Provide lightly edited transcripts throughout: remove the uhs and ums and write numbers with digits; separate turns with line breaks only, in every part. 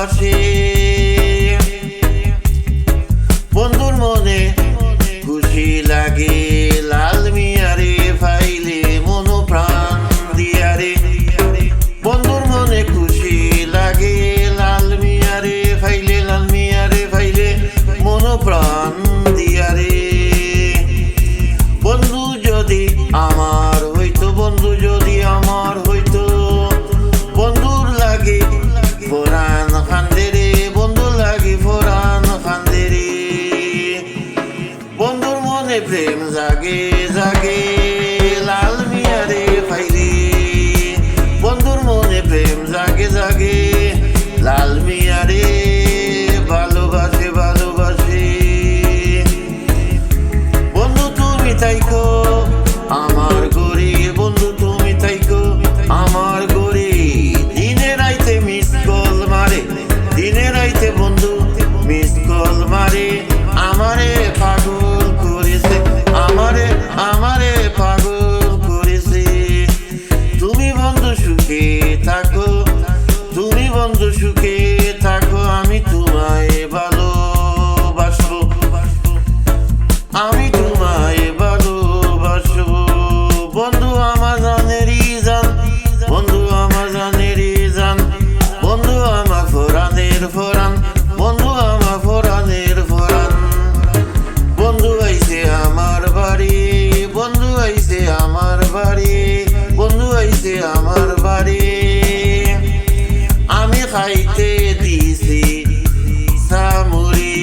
ভালোবাসে। বন্ধুর মনে খুশি লাগে লাল মিয়ারে ফাইলে মন প্রাণ দিয়ারে। বন্ধুর মনে খুশি লাগে লাল মিয়ারে ফাইলে, লাল মিয়ারে ফাইলে মন প্রাণ দিয়ারে। বন্ধু যদি আমার হইতো, বন্ধু যদি আমার হইতো, বন্ধুর লাগে ফোরান খান্দে রে, বন্ধু লাগে ফোরান খান্দে রে। বন্ধুর মনে প্রেম জাগে জাগে লাল মিয়ারে ফাইলে। বন্ধুর মনে প্রেম জাগে জাগে লাল মিয়ারে ভালোবাসে ভালোবাসে। বন্ধু তুমি তাইকো আমার গরি, বন্ধু তুমি তাইকো আমার গরি। দিনে রাইতে মিস কল মারে, দিনে রাইতে বন্ধু মিস কল মারে। আমারে পাগল করেছে, আমারে আমারে পাগল করেছে। তুমি বন্ধু সুখে থাকো, তুমি বন্ধু সুখে থাকো, আমি তোমায় ভালোবাসবো, আমি তোমায় ভালোবাসবো। বন্ধু আমার জানেরই জান, বন্ধু আমার জানেরই জান, বন্ধু আমার ফোরানের ফোরান, বন্ধু আমার ফোরানের ফোরান। বন্ধু আইছে আমার বাড়ি, বন্ধু আইছে আমার বাড়ি, বন্ধু আইছে আমার বাড়ি। আমি খাইতে দিছি সামুরি,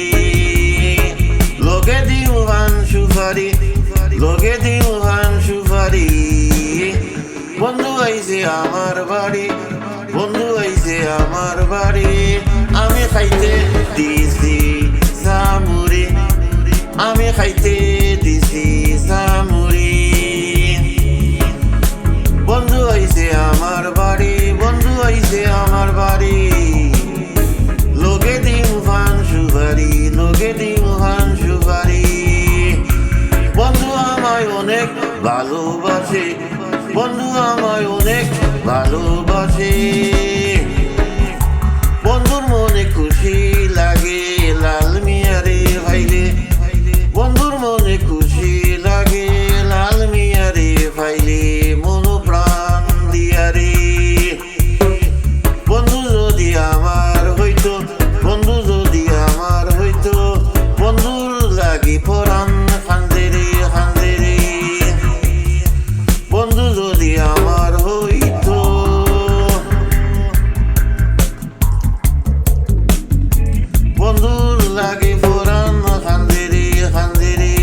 লগে দিও হান সুপারি, লগে দিও হান সুপারি। বন্ধু আইছে আমার বাড়ি, বন্ধু আইছে আমার বাড়ি। আমি খাইতে দিছি সামুরি, আমি খাইতে দিছি সামুরি। বন্ধু আইছে আমার বাড়ি, বন্ধু আইছে আমার বাড়ি। লগে দিও হান সুপারি, লগে দিও হান সুপারি। বন্ধু আমায় অনেক ভালোবাসে, বন্ধু আমায় অনেক ভালোবাসে। বন্ধুর মনে খুশি লাগে লাল মিয়ারে ফাইলে, বন্ধুর মনে খুশি লাগে লাল মিয়ারে ফাইলে মন প্রাণ দিয়ারে। বন্ধু যদি আমার হইতো, বন্ধু যদি আমার হইতো, বন্ধুর লাগি পরাণ খান্দে রে খান্দে রে। বন্ধু যদি আমার হইতো, বন্ধুর লাগে পরাণ খান্দে রে খান্দে রে।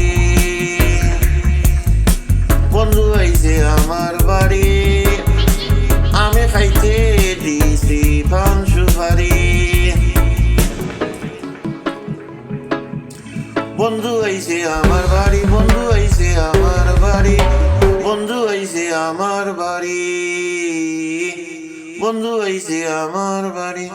বন্ধু আইছে আমার বাড়ি, আমি খাইতে দিছি পান সুপারি। বন্ধু আইছে আমার বাড়ি, বন্ধু আইছে আমার বাড়ি, বন্ধু আইছে আমার বাড়ি, বন্ধু আইছে আমার বাড়ি।